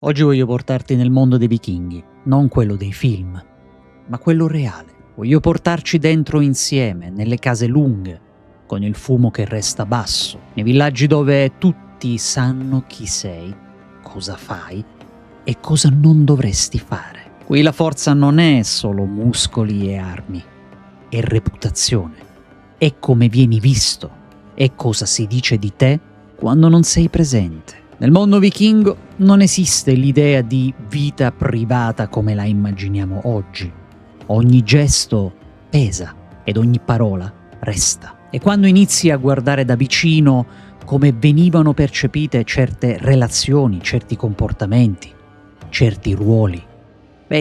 Oggi voglio portarti nel mondo dei vichinghi, non quello dei film, ma quello reale. Voglio portarci dentro insieme, nelle case lunghe, con il fumo che resta basso, nei villaggi dove tutti sanno chi sei, cosa fai e cosa non dovresti fare. Qui la forza non è solo muscoli e armi, è reputazione, è come vieni visto, è cosa si dice di te quando non sei presente. Nel mondo vichingo non esiste l'idea di vita privata come la immaginiamo oggi. Ogni gesto pesa ed ogni parola resta. E quando inizi a guardare da vicino come venivano percepite certe relazioni, certi comportamenti, certi ruoli,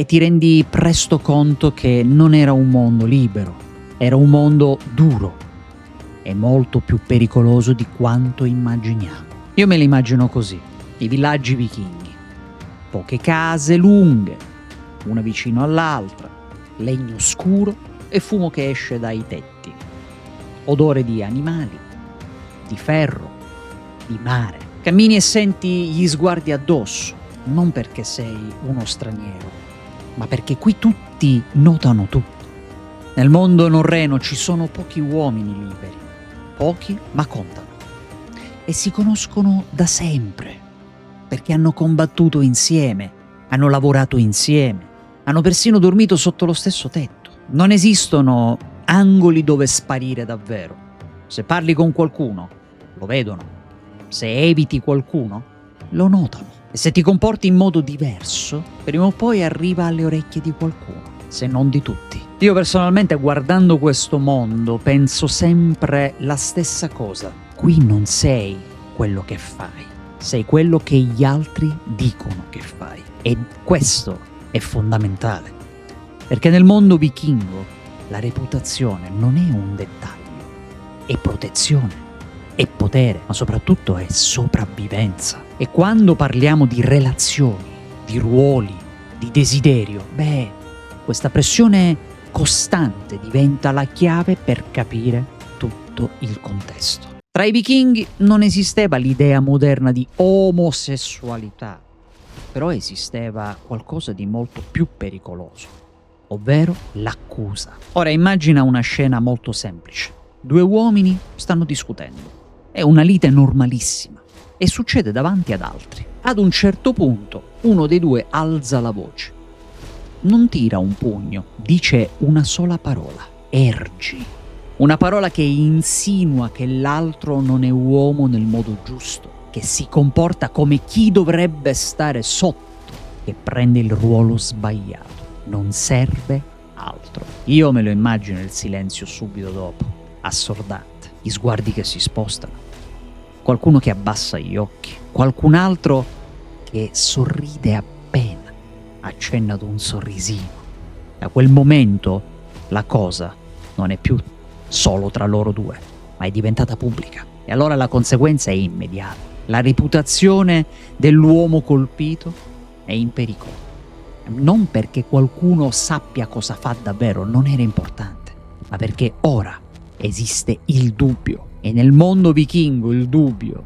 ti rendi presto conto che non era un mondo libero, era un mondo duro e molto più pericoloso di quanto immaginiamo. Io me li immagino così, i villaggi vichinghi. Poche case lunghe, una vicino all'altra, legno scuro e fumo che esce dai tetti. Odore di animali, di ferro, di mare. Cammini e senti gli sguardi addosso, non perché sei uno straniero, ma perché qui tutti notano tutto. Nel mondo norreno ci sono pochi uomini liberi, pochi ma contano. E si conoscono da sempre, perché hanno combattuto insieme, hanno lavorato insieme, hanno persino dormito sotto lo stesso tetto. Non esistono angoli dove sparire davvero. Se parli con qualcuno, lo vedono. Se eviti qualcuno, lo notano. E se ti comporti in modo diverso, prima o poi arriva alle orecchie di qualcuno, se non di tutti. Io personalmente, guardando questo mondo, penso sempre la stessa cosa. Qui non sei quello che fai, sei quello che gli altri dicono che fai. E questo è fondamentale, perché nel mondo vichingo la reputazione non è un dettaglio, è protezione, è potere, ma soprattutto è sopravvivenza. E quando parliamo di relazioni, di ruoli, di desiderio, questa pressione costante diventa la chiave per capire tutto il contesto. Tra i vichinghi non esisteva l'idea moderna di omosessualità, però esisteva qualcosa di molto più pericoloso, ovvero l'accusa. Ora immagina una scena molto semplice. Due uomini stanno discutendo. È una lite normalissima e succede davanti ad altri. Ad un certo punto uno dei due alza la voce. Non tira un pugno, dice una sola parola: ergi. Una parola che insinua che l'altro non è uomo nel modo giusto, che si comporta come chi dovrebbe stare sotto, che prende il ruolo sbagliato. Non serve altro. Io me lo immagino il silenzio subito dopo, assordante, gli sguardi che si spostano, qualcuno che abbassa gli occhi, qualcun altro che sorride appena accenna ad un sorrisino. Da quel momento la cosa non è più solo tra loro due, ma è diventata pubblica. E allora la conseguenza è immediata. La reputazione dell'uomo colpito è in pericolo. Non perché qualcuno sappia cosa fa davvero, non era importante, ma perché ora esiste il dubbio. E nel mondo vichingo il dubbio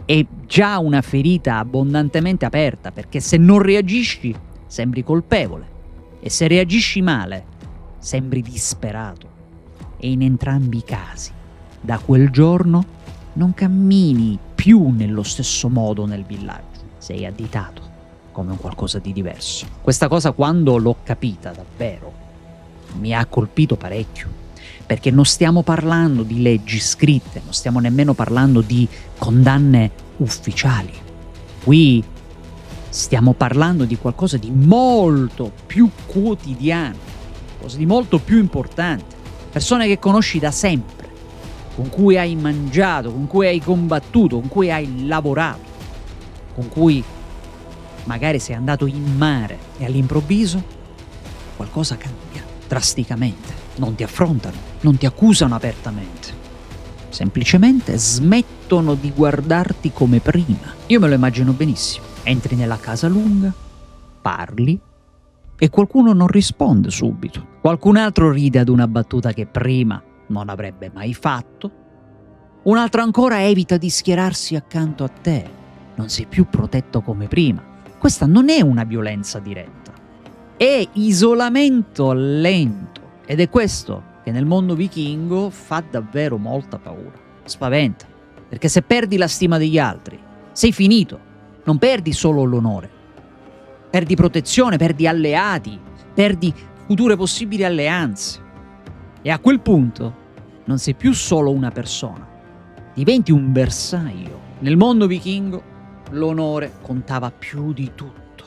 è già una ferita abbondantemente aperta, perché se non reagisci sembri colpevole e se reagisci male sembri disperato. E in entrambi i casi, da quel giorno, non cammini più nello stesso modo nel villaggio. Sei additato come un qualcosa di diverso. Questa cosa, quando l'ho capita davvero, mi ha colpito parecchio, perché non stiamo parlando di leggi scritte, non stiamo nemmeno parlando di condanne ufficiali. Qui stiamo parlando di qualcosa di molto più quotidiano, qualcosa di molto più importante. Persone che conosci da sempre, con cui hai mangiato, con cui hai combattuto, con cui hai lavorato, con cui magari sei andato in mare e all'improvviso qualcosa cambia drasticamente. Non ti affrontano, non ti accusano apertamente, semplicemente smettono di guardarti come prima. Io me lo immagino benissimo. Entri nella casa lunga, parli e qualcuno non risponde subito. Qualcun altro ride ad una battuta che prima non avrebbe mai fatto. Un altro ancora evita di schierarsi accanto a te. Non sei più protetto come prima. Questa non è una violenza diretta, è isolamento lento, ed è questo che nel mondo vichingo fa davvero molta paura, spaventa, perché se perdi la stima degli altri, sei finito, non perdi solo l'onore, perdi protezione, perdi alleati, perdi future possibili alleanze, e a quel punto non sei più solo una persona, diventi un bersaglio. Nel mondo vichingo l'onore contava più di tutto,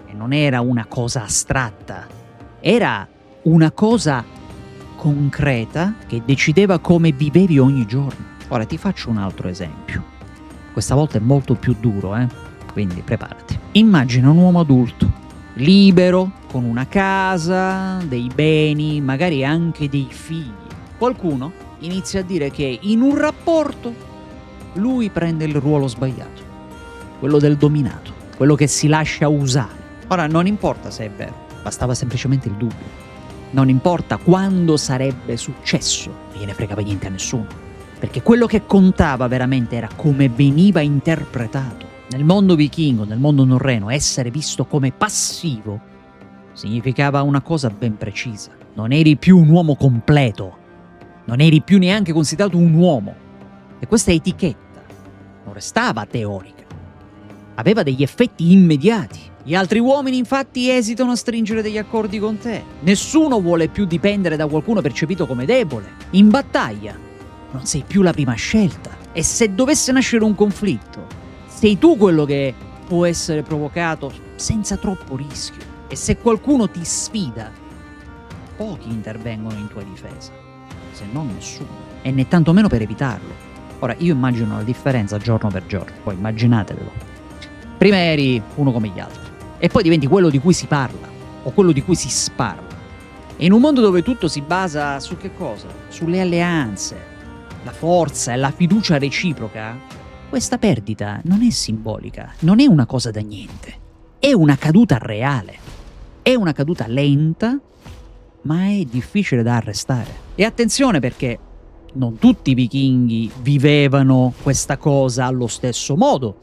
e non era una cosa astratta, era una cosa concreta che decideva come vivevi ogni giorno. Ora ti faccio un altro esempio, questa volta è molto più duro, quindi preparati. Immagina un uomo adulto, libero, con una casa, dei beni, magari anche dei figli. Qualcuno inizia a dire che in un rapporto lui prende il ruolo sbagliato, quello del dominato, quello che si lascia usare. Ora non importa se è vero, bastava semplicemente il dubbio. Non importa quando sarebbe successo, non gliene fregava niente a nessuno, perché quello che contava veramente era come veniva interpretato. Nel mondo vichingo, nel mondo norreno, essere visto come passivo significava una cosa ben precisa. Non eri più un uomo completo, non eri più neanche considerato un uomo. E questa etichetta non restava teorica, aveva degli effetti immediati. Gli altri uomini infatti esitano a stringere degli accordi con te. Nessuno vuole più dipendere da qualcuno percepito come debole. In battaglia non sei più la prima scelta, e se dovesse nascere un conflitto, sei tu quello che può essere provocato senza troppo rischio. E se qualcuno ti sfida, pochi intervengono in tua difesa, se non nessuno, e né tantomeno per evitarlo. Ora io immagino la differenza giorno per giorno, poi immaginatevelo. Prima eri uno come gli altri, e poi diventi quello di cui si parla, o quello di cui si sparla. E in un mondo dove tutto si basa su che cosa? Sulle alleanze, la forza e la fiducia reciproca, questa perdita non è simbolica, non è una cosa da niente, è una caduta reale, è una caduta lenta, ma è difficile da arrestare. E attenzione, perché non tutti i vichinghi vivevano questa cosa allo stesso modo.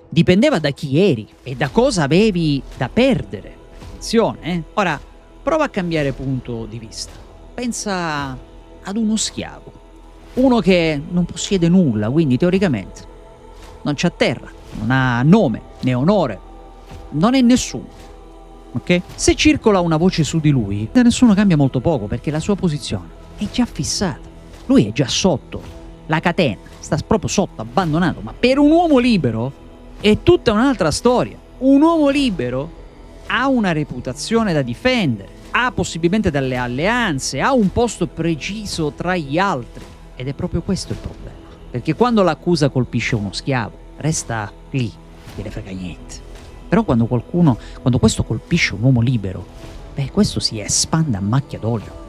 Dipendeva da chi eri e da cosa avevi da perdere. Attenzione, Ora, prova a cambiare punto di vista. Pensa ad uno schiavo. Uno che non possiede nulla, quindi teoricamente non c'ha terra, non ha nome, né onore, non è nessuno. Ok? Se circola una voce su di lui, da nessuno cambia molto poco, perché la sua posizione è già fissata. Lui è già sotto la catena, sta proprio sotto, abbandonato. Ma per un uomo libero è tutta un'altra storia. Un uomo libero ha una reputazione da difendere, ha possibilmente delle alleanze, ha un posto preciso tra gli altri. Ed è proprio questo il problema. Perché quando l'accusa colpisce uno schiavo, resta lì, non gliene frega niente. Però quando questo colpisce un uomo libero, questo si espande a macchia d'olio,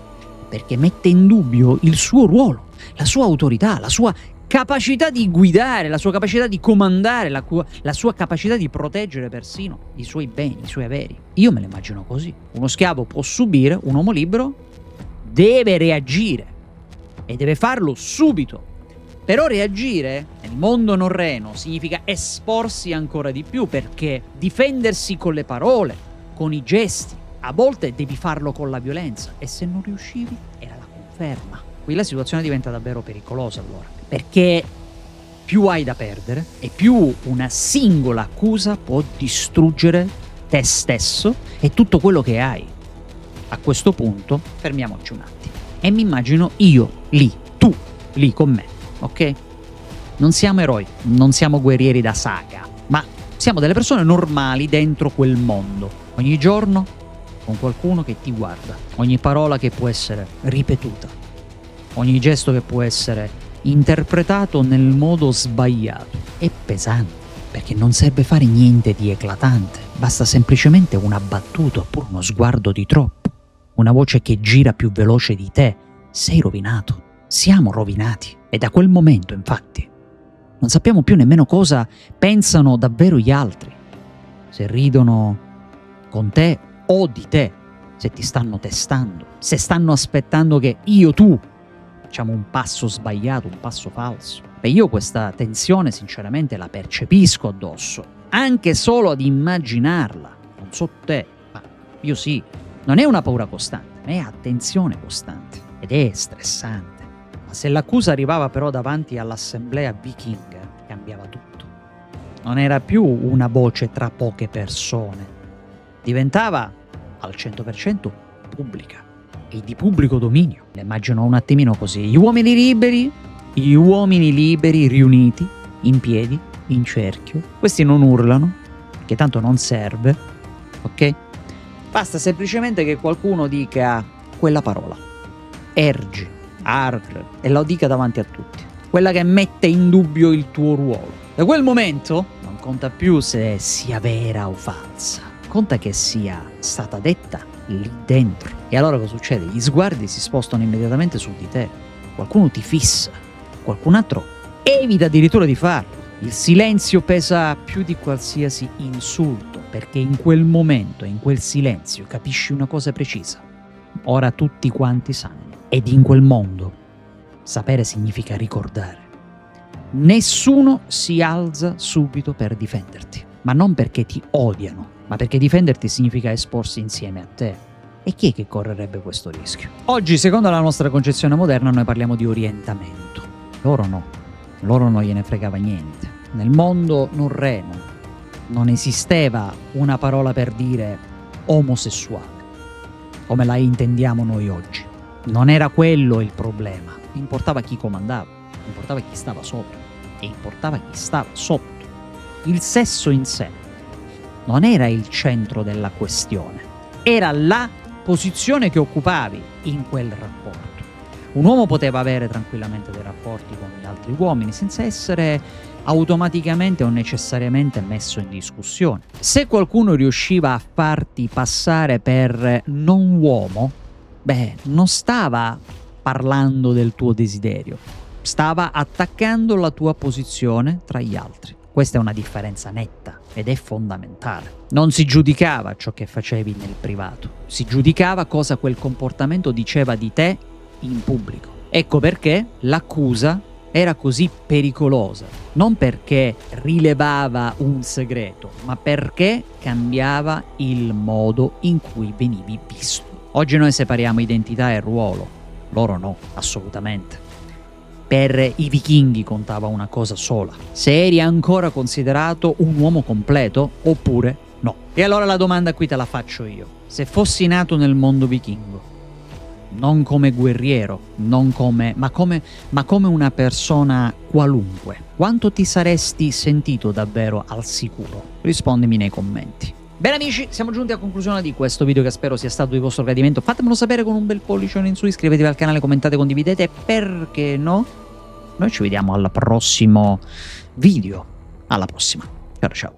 perché mette in dubbio il suo ruolo, la sua autorità, la sua capacità di guidare, la sua capacità di comandare, la sua capacità di proteggere persino i suoi beni, i suoi averi. Io me lo immagino così. Uno schiavo può subire, un uomo libero deve reagire e deve farlo subito. Però reagire nel mondo norreno significa esporsi ancora di più, perché difendersi con le parole, con i gesti, a volte devi farlo con la violenza, e se non riuscivi era la conferma. Qui la situazione diventa davvero pericolosa allora, perché più hai da perdere e più una singola accusa può distruggere te stesso e tutto quello che hai. A questo punto fermiamoci un attimo e mi immagino io lì, tu lì con me. Ok? Non siamo eroi, non siamo guerrieri da saga, ma siamo delle persone normali dentro quel mondo. Ogni giorno con qualcuno che ti guarda, ogni parola che può essere ripetuta, ogni gesto che può essere interpretato nel modo sbagliato. È pesante, perché non serve fare niente di eclatante, basta semplicemente una battuta oppure uno sguardo di troppo, una voce che gira più veloce di te. Sei rovinato, siamo rovinati. E da quel momento, infatti, non sappiamo più nemmeno cosa pensano davvero gli altri. Se ridono con te o di te, se ti stanno testando, se stanno aspettando che tu facciamo un passo sbagliato, un passo falso. Io questa tensione sinceramente la percepisco addosso. anche solo ad immaginarla. Non so te, ma io sì. Non è una paura costante, ma è attenzione costante ed è stressante. Ma se l'accusa arrivava però davanti all'assemblea vichinga, cambiava tutto. Non era più una voce tra poche persone, diventava al 100% pubblica e di pubblico dominio. Le immagino un attimino così: gli uomini liberi riuniti, in piedi, in cerchio. Questi non urlano, perché tanto non serve, ok? Basta semplicemente che qualcuno dica quella parola, ergi, arg, e la dica davanti a tutti. Quella che mette in dubbio il tuo ruolo. Da quel momento non conta più se sia vera o falsa, conta che sia stata detta lì dentro. E allora cosa succede? Gli sguardi si spostano immediatamente su di te. Qualcuno ti fissa, qualcun altro evita addirittura di farlo. Il silenzio pesa più di qualsiasi insulto, perché in quel momento, in quel silenzio, capisci una cosa precisa. Ora tutti quanti sanno. Ed in quel mondo sapere significa ricordare. Nessuno si alza subito per difenderti, ma non perché ti odiano, ma perché difenderti significa esporsi insieme a te. E chi è che correrebbe questo rischio? Oggi, secondo la nostra concezione moderna, noi parliamo di orientamento. Loro no, loro non gliene fregava niente. Nel mondo norreno non esisteva una parola per dire omosessuale, come la intendiamo noi oggi. Non era quello il problema, importava chi comandava, importava chi stava sopra e importava chi stava sotto. Il sesso in sé non era il centro della questione, era la posizione che occupavi in quel rapporto. Un uomo poteva avere tranquillamente dei rapporti con gli altri uomini senza essere automaticamente o necessariamente messo in discussione. Se qualcuno riusciva a farti passare per non uomo, non stava parlando del tuo desiderio, stava attaccando la tua posizione tra gli altri. Questa è una differenza netta ed è fondamentale. Non si giudicava ciò che facevi nel privato, si giudicava cosa quel comportamento diceva di te in pubblico. Ecco perché l'accusa era così pericolosa, non perché rilevava un segreto, ma perché cambiava il modo in cui venivi visto. Oggi noi separiamo identità e ruolo, loro no, assolutamente. Per i vichinghi contava una cosa sola: se eri ancora considerato un uomo completo oppure no. E allora la domanda qui te la faccio io: se fossi nato nel mondo vichingo, non come guerriero, ma come una persona qualunque, quanto ti saresti sentito davvero al sicuro? Rispondimi nei commenti. Bene amici, siamo giunti a conclusione di questo video che spero sia stato di vostro gradimento. Fatemelo sapere con un bel pollice in su, iscrivetevi al canale, commentate, condividete e perché no, noi ci vediamo al prossimo video. Alla prossima. Ciao ciao.